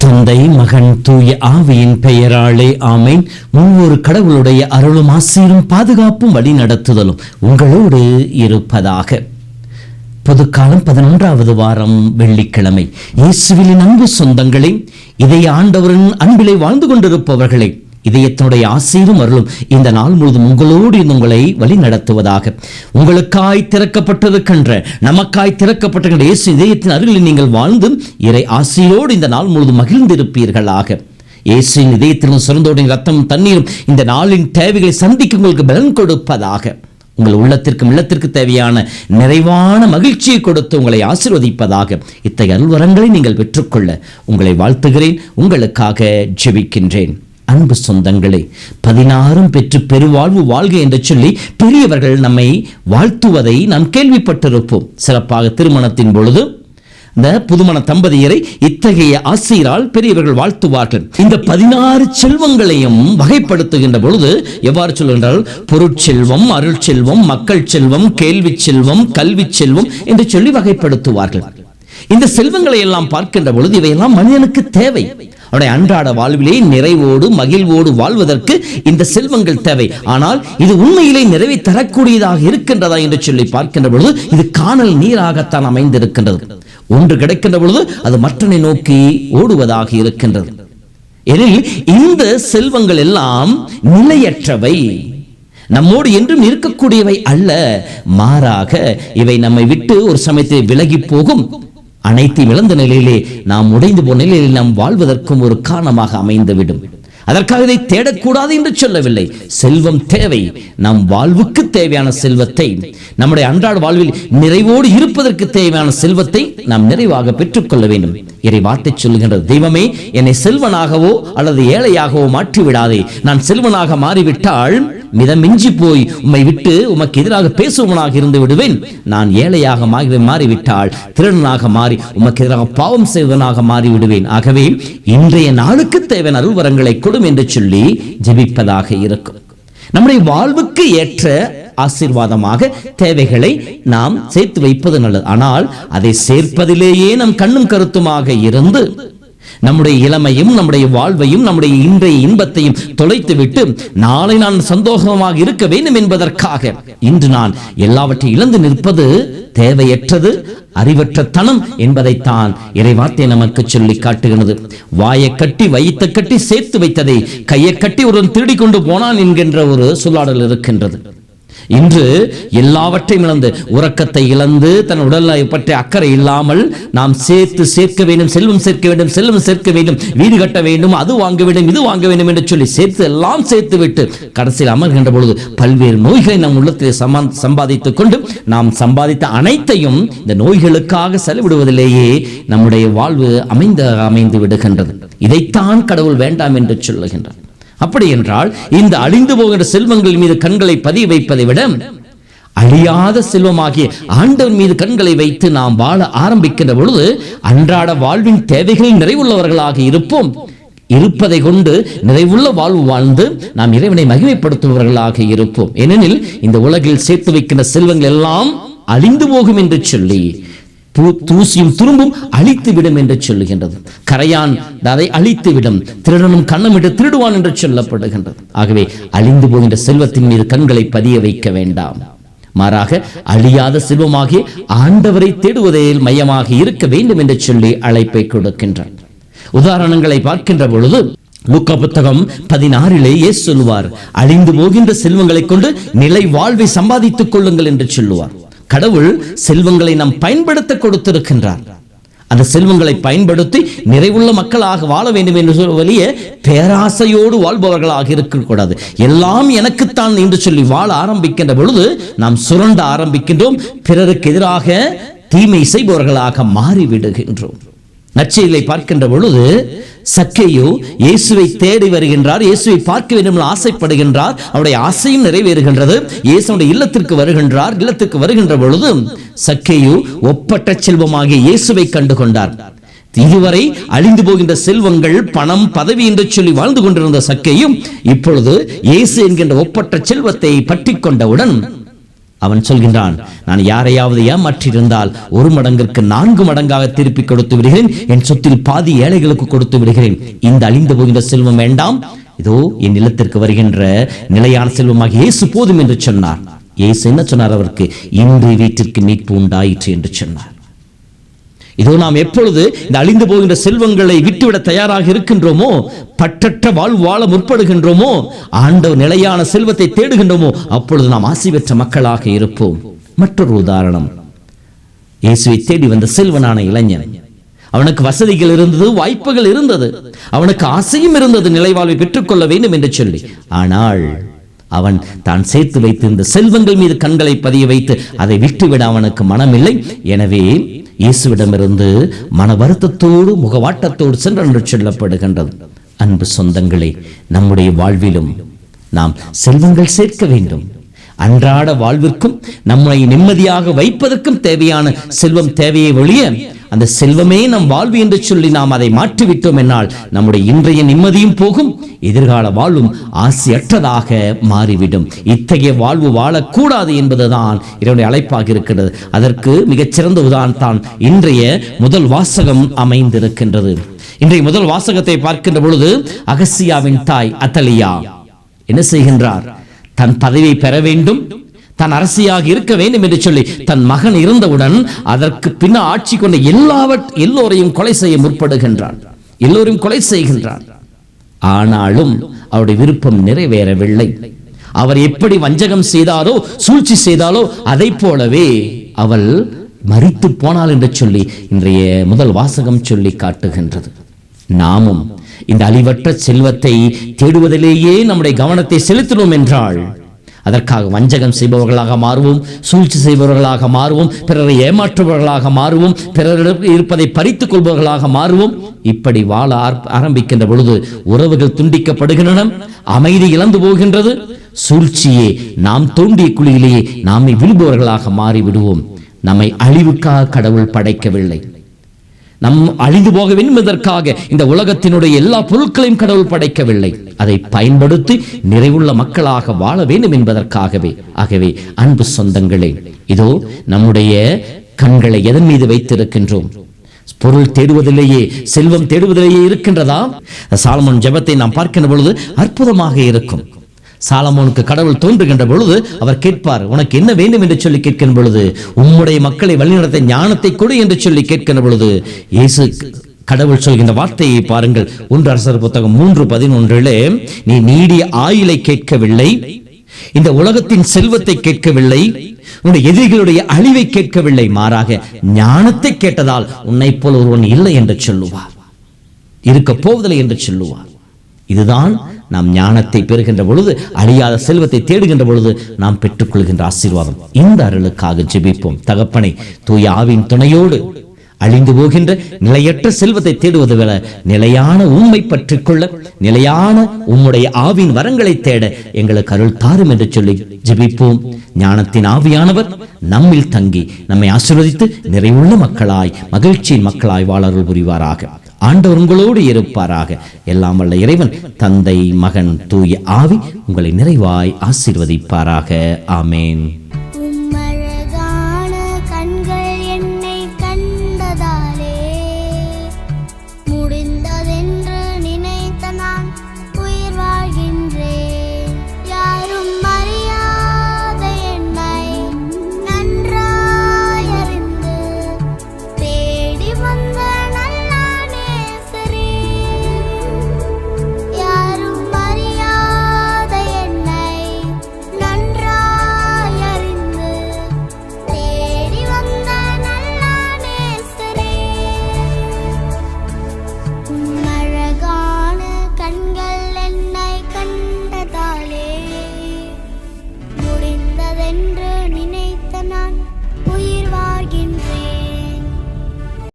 தந்தை, மகன், தூய ஆவியின் பெயராலே ஆமேன். முன்னொரு கடவுளுடைய அருளும் ஆசீரும் பாதுகாப்பும் வழி நடத்துதலும் உங்களோடு இருப்பதாக. பொதுக்காலம் 11வது வாரம் வெள்ளிக்கிழமை. இயேசுவின் அன்பு சொந்தங்களே, இதை ஆண்டவரின் அன்பிலே வாழ்ந்து கொண்டிருப்பவர்களே, இதயத்தினுடைய ஆசீரும் அருளும் இந்த நாள் முழுவதும் உங்களோடு உங்களை வழி நடத்துவதாக. உங்களுக்காய் திறக்கப்பட்டிருக்கின்ற, நமக்காய் திறக்கப்பட்டிருக்கின்ற இயேசு இதயத்தின் அருகில் நீங்கள் வாழ்ந்து இறை ஆசீரோடு இந்த நாள் முழுவதும் மகிழ்ந்திருப்பீர்களாக. இயேசுவின் இதயத்திலும் சுரந்தோடும் ரத்தம் தண்ணீரும் இந்த நாளின் தேவைகளை சந்திக்க உங்களுக்கு பலன் கொடுப்பதாக. உங்கள் உள்ளத்திற்கும் இல்லத்திற்கு தேவையான நிறைவான மகிழ்ச்சியை கொடுத்து உங்களை ஆசீர்வதிப்பதாக. இத்தகைய அருள்வரங்களை நீங்கள் பெற்றுக்கொள்ள உங்களை வாழ்த்துகிறேன், உங்களுக்காக ஜெபிக்கின்றேன். அன்பு சொந்தங்களே, 16 பெற்று பெருவாழ்வு வாழ்க என்று சொல்லி பெரியவர்கள் நம்மை வாழ்த்துவதை நாம் கேள்விப்பட்டிருப்போம். சிறப்பாக திருமணத்தின் பொழுது இந்த புதுமண தம்பதியரை இத்தகைய ஆசீரால் பெரியவர்கள் வாழ்த்துவார்கள். இந்த 16 செல்வங்களையும் வகைப்படுத்துகின்ற பொழுது எவ்வாறு சொல்கின்றால், பொருட்செல்வம், அருள் செல்வம், மக்கள் செல்வம், கேள்வி செல்வம், கல்வி செல்வம் என்று சொல்லி வகைப்படுத்துவார்கள். இந்த செல்வங்களை எல்லாம் பார்க்கின்ற பொழுது இவையெல்லாம் மனிதனுக்கு தேவை. அவருடைய அன்றாட வாழ்விலே நிறைவோடு மகிழ்வோடு வாழ்வதற்கு இந்த செல்வங்கள் தேவை. ஆனால் இது உண்மையிலே நிறைவை தரக்கூடியதாக இருக்கின்றதா என்று சொல்லி பார்க்கின்ற பொழுது இது காணல் நீராகத்தான் அமைந்திருக்கின்றது. ஒன்று கிடைக்கின்ற பொழுது அது மற்றனை நோக்கி ஓடுவதாக இருக்கின்றது. எனில் இந்த செல்வங்கள் எல்லாம் நிலையற்றவை, நம்மோடு என்றும் இருக்கக்கூடியவை அல்ல. மாறாக இவை நம்மை விட்டு ஒரு சமயத்தில் விலகி போகும். அனைத்தையும் இழந்த நிலையிலே நாம் உடைந்து போன நிலையில் நாம் வாழ்வதற்கும் ஒரு காரணமாக அமைந்துவிடும். அதற்காக இதை தேடக்கூடாது என்று சொல்லவில்லை. செல்வம் தேவை. நம் வாழ்வுக்கு தேவையான செல்வத்தை, நம்முடைய அன்றாட வாழ்வில் நிறைவோடு இருப்பதற்கு தேவையான செல்வத்தை நாம் நிறைவாக பெற்றுக்கொள்ள வேண்டும். இறை வார்த்தை சொல்லுகின்றது, தெய்வமே என்னை செல்வனாகவோ அல்லது ஏழையாகவோ மாற்றிவிடாதே. நான் செல்வனாக மாறிவிட்டால் மிதமிஞ்சி போய் உம்மை விட்டு உமக்கு எதிராக பேசுவனாக இருந்து விடுவேன். நான் ஏழையாக மாறிவிட்டால் திருடனாக மாறி உமக்கு எதிராக பாவம் செய்வனாக மாறிவிடுவேன். ஆகவே இன்றைய நாளுக்கு தேவையான அருள்வரங்களை கொடும் என்று சொல்லி ஜெபிப்பதாக இருக்கும். நம்முடைய வாழ்வுக்கு ஏற்ற ஆசீர்வாதமாக தேவைகளை நாம் சேர்த்து வைப்பது நல்லது. ஆனால் அதை சேர்ப்பதிலேயே நம் கண்ணும் கருத்துமாக இருந்து நம்முடைய இளமையும் நம்முடைய வாழ்வையும் நம்முடைய இன்றைய இன்பத்தையும் தொலைத்துவிட்டு நாளை நான் சந்தோஷமாக இருக்க வேண்டும் என்பதற்காக இன்று நான் எல்லாவற்றையும் இழந்து நிற்பது தேவையற்றது, அறிவற்ற தனம் என்பதைத்தான் இறைவார்த்தை நமக்கு சொல்லி காட்டுகிறது. வாயை கட்டி வயிற்றை கட்டி சேர்த்து வைத்ததை கையை கட்டி ஒருவன் திருடி கொண்டு போனான் என்கின்ற ஒரு சொல்லாடல் இருக்கின்றது. இன்று எல்லாவற்றையும் இழந்து, உறக்கத்தை இழந்து, தன் உடலை பற்றி அக்கறை இல்லாமல் நாம் சேர்க்க வேண்டும், செல்வம் சேர்க்க வேண்டும், செல்வம் சேர்க்க வேண்டும், வீடு கட்ட வேண்டும், அது வாங்க வேண்டும், இது வாங்க வேண்டும் என்று சொல்லி எல்லாம் சேர்த்து விட்டு கடைசியில் அமர்கின்ற பொழுது பல்வேறு நோய்களை நம் உள்ளத்தில் சம்பாதித்துக் கொண்டு நாம் சம்பாதித்த அனைத்தையும் இந்த நோய்களுக்காக செலவிடுவதிலேயே நம்முடைய வாழ்வு அமைந்து விடுகின்றது. இதைத்தான் கடவுள் வேண்டாம் என்று சொல்லுகின்றார். அப்படி என்றால் இந்த அழிந்து போகின்ற செல்வங்கள் மீது கண்களை பதிய வைப்பதை விட அழியாத செல்வமாகிய ஆண்டவர் மீது கண்களை வைத்து நாம் வாழ ஆரம்பிக்கின்ற பொழுது அன்றாட வாழ்வின் தேவைகளில் நிறைவுள்ளவர்களாக இருப்போம். இருப்பதை கொண்டு நிறைவுள்ள வாழ்வு வாழ்ந்து நாம் இறைவனை மகிமைப்படுத்துபவர்களாக இருப்போம். ஏனெனில் இந்த உலகில் சேர்த்து வைக்கின்ற செல்வங்கள் எல்லாம் அழிந்து போகும் என்று சொல்லி தூசியும் துரும்பும் அழித்து விடும் என்று சொல்லுகின்றது. கரையான் அதை அழித்து விடும், திருடனும் கண்ணமிட்டு திருடுவான் என்று சொல்லப்படுகின்றது. ஆகவே அழிந்து போகின்ற செல்வத்தின் மீது கண்களை பதிய வைக்க வேண்டாம். மாறாக அழியாத செல்வமாகிய ஆண்டவரை தேடுவதில் மையமாக இருக்க வேண்டும் என்று சொல்லி அழைப்பை கொடுக்கின்றார். உதாரணங்களை பார்க்கின்ற பொழுது லூக்கா புத்தகம் 16 சொல்லுவார், அழிந்து போகின்ற செல்வங்களை கொண்டு நிலை வாழ்வை சம்பாதித்துக் கொள்ளுங்கள் என்று சொல்லுவார். கடவுள் செல்வங்களை நாம் பயன்படுத்த கொடுத்திருக்கின்றார். அந்த செல்வங்களை பயன்படுத்தி நிறைவுள்ள மக்களாக வாழ வேண்டும் என்று சொல்லிய பேராசையோடு வாழ்பவர்களாக இருக்கக்கூடாது. எல்லாம் எனக்குத்தான் என்று சொல்லி வாழ ஆரம்பிக்கின்ற பொழுது நாம் சுரண்ட ஆரம்பிக்கின்றோம், பிறருக்கு எதிராக தீமை செய்பவர்களாக மாறிவிடுகின்றோம். நற்செய்தியை பார்க்கின்ற பொழுது சக்கேயு இயேசுவை தேடி வருகின்றார், இயேசுவை பார்க்க வேண்டும் என்று ஆசைப்படுகின்றார். அவருடைய ஆசையும் நிறைவேறுகின்றது. இயேசுடைய இல்லத்திற்கு வருகின்றார். இல்லத்திற்கு வருகின்ற பொழுது சக்கேயு ஒப்பற்ற செல்வமாகிய இயேசுவை கண்டு கொண்டார். இதுவரை அழிந்து போகின்ற செல்வங்கள், பணம், பதவி என்று சொல்லி வாழ்ந்து கொண்டிருந்த சக்கேயும் இப்பொழுது இயேசு என்கின்ற ஒப்பற்ற செல்வத்தை பற்றி கொண்டவுடன் அவன் சொல்கின்றான், நான் யாரையாவது ஏமாற்றிருந்தால் 1 மடங்கிற்கு 4 மடங்காக திருப்பி கொடுத்து விடுகிறேன். என் சொத்தில் பாதி ஏழைகளுக்கு கொடுத்து விடுகிறேன். இந்த அழிந்து போகின்ற செல்வம் வேண்டாம், இதோ என் நிலத்திற்கு வருகின்ற நிலையான செல்வமாக இயேசு போதும் என்று சொன்னார். இயேசு என்ன சொன்னார்? அவருக்கு இன்று வீட்டிற்கு மீட்பு உண்டாயிற்று என்று சொன்னார். இதோ நாம் எப்பொழுது இந்த அழிந்து போகின்ற செல்வங்களை விட்டுவிட தயாராக இருக்கின்றோமோ, பற்றற்ற வாழ்வு வாழ முற்படுகின்றோமோ, ஆண்டவர் நிலையான செல்வத்தை தேடுகின்றோமோ, அப்பொழுது நாம் ஆசி பெற்ற மக்களாக இருப்போம். மற்றொரு உதாரணம், இயேசுவை தேடி வந்த செல்வனான இளைஞன். அவனுக்கு வசதிகள் இருந்தது, வாய்ப்புகள் இருந்தது, அவனுக்கு ஆசையும் இருந்தது நிலைவாழ்வை பெற்றுக்கொள்ள வேண்டும் என்று சொல்லி. ஆனால் அவன் தான் சேர்த்து வைத்திருந்த செல்வங்கள் மீது கண்களை பதிய வைத்து அதை விட்டுவிட அவனுக்கு மனமில்லை. எனவே இயேசுவிடமிருந்து மன வருத்தத்தோடு முகவாட்டத்தோடு சென்று என்று சொல்லப்படுகின்றது. அன்பு சொந்தங்களே, நம்முடைய வாழ்விலும் நாம் செல்வங்கள் சேர்க்க வேண்டும். அன்றாட வாழ்விற்கும் நம்மை நிம்மதியாக வைப்பதற்கும் தேவையான செல்வம் தேவையை ஒழிய அந்த செல்வமே நம் வாழ்வு என்று சொல்லி நாம் அதை மாற்றிவிட்டோம் என்னால் நம்முடைய இன்றைய நிம்மதியும் போகும், எதிர்கால வாழ்வும் ஆசையற்றதாக மாறிவிடும். இத்தகைய வாழ்வு வாழக்கூடாது என்பதுதான் இறைவனுடைய அழைப்பாக இருக்கிறது. அதற்கு மிகச்சிறந்த உதாரணம் தான் இன்றைய முதல் வாசகம் அமைந்திருக்கின்றது. இன்றைய முதல் வாசகத்தை பார்க்கின்ற பொழுது அகசியாவின் தாய் அத்தலியா என்ன செய்கின்றார்? தன் பதவியை பெற வேண்டும், தன் அரசியாக இருக்க வேண்டும் என்று சொல்லி தன் மகன் இருந்தவுடன் அதற்கு பின்ன ஆட்சி கொண்ட எல்லோரையும் கொலை செய்ய முற்படுகின்றான், எல்லோரையும் கொலை செய்கின்றான். ஆனாலும் அவருடைய விருப்பம் நிறைவேறவில்லை. அவர் எப்படி வஞ்சகம் செய்தாரோ, சூழ்ச்சி செய்தாலோ அதை போலவே அவள் மரித்து போனாள் என்று சொல்லி இன்றைய முதல் வாசகம் சொல்லி காட்டுகின்றது. நாமும் இந்த அழிவற்ற செல்வத்தை தேடுவதிலேயே நம்முடைய கவனத்தை செலுத்தினோம் என்றால் அதற்காக வஞ்சகம் செய்பவர்களாக மாறுவோம், சூழ்ச்சி செய்பவர்களாக மாறுவோம், பிறரை ஏமாற்றுபவர்களாக மாறுவோம், பிறரிடம் இருப்பதை பறித்துக் கொள்பவர்களாக மாறுவோம். இப்படி வாழ ஆரம்பிக்கின்ற பொழுது உறவுகள் துண்டிக்கப்படுகின்றன, அமைதி இழந்து போகின்றது. சூழ்ச்சியே நாம் தோண்டிய குழியிலேயே நாமே விழுபவர்களாக மாறிவிடுவோம். நம்மை அழிவுக்காக கடவுள் படைக்கவில்லை, நம் அழிந்து போக வேண்டும் என்பதற்காக இந்த உலகத்தினுடைய எல்லா பொருட்களையும் கடவுள் படைக்கவில்லை. அதை பயன்படுத்தி நிறைவுள்ள மக்களாக வாழ வேண்டும் என்பதற்காகவே. ஆகவே அன்பு சொந்தங்களே, இதோ நம்முடைய கண்களை எதன் மீது வைத்திருக்கின்றோம்? பொருள் தேடுவதிலேயே, செல்வம் தேடுவதிலேயே இருக்கின்றதா? சாலமோன் ஜெபத்தை நாம் பார்க்கின்ற பொழுது அற்புதமாக இருக்கும். சாலமோனுக்கு கடவுள் தோன்றுகின்ற பொழுது அவர் கேட்பார், உனக்கு என்ன வேண்டும் என்று சொல்லி கேட்கின்ற பொழுது, உம்முடைய மக்களை வழிநடத்த ஞானத்தை கொடு என்று சொல்லி கேட்கின்ற பொழுது இயேசு கடவுள் சொல்கின்ற வார்த்தையை பாருங்கள். 1 அரசர் புத்தகம் 3:11, நீ நீடிய ஆயுளை கேட்கவில்லை, இந்த உலகத்தின் செல்வத்தை கேட்கவில்லை, உன்னுடைய எதிரிகளுடைய அழிவை கேட்கவில்லை, மாறாக ஞானத்தை கேட்டதால் உன்னை போல் ஒருவன் இல்லை என்று சொல்லுவார், இருக்க போவதில்லை என்று சொல்லுவார். இதுதான் நாம் ஞானத்தை பெறுகின்ற பொழுது, அழியாத செல்வத்தை தேடுகின்ற பொழுது நாம் பெற்றுக்கொள்கின்ற ஆசீர்வாதம். இந்த அருளுக்காக ஜெபிப்போம். தகப்பனை, தூய ஆவியின் துணையோடு அழிந்து போகின்ற நிலையற்ற செல்வத்தை தேடுவது போல நிலையான உண்மை பற்றிக்கொள்ள, நிலையான உம்முடைய ஆவியின் வரங்களை தேட எங்களுக்கு அருள் தாரும் என்று சொல்லி ஜெபிப்போம். ஞானத்தின் ஆவியானவர் நம்மில் தங்கி நம்மை ஆசீர்வதித்து நிறைவுள்ள மக்களாய், மகிழ்ச்சியின் மக்களாய் வாழ அருள் புரிவாராக. ஆண்டவர் உங்களோடு இருப்பாராக. எல்லாம் வல்ல இறைவன் தந்தை, மகன், தூய ஆவி உங்களை நிறைவாய் ஆசீர்வதிப்பாராக. ஆமேன்.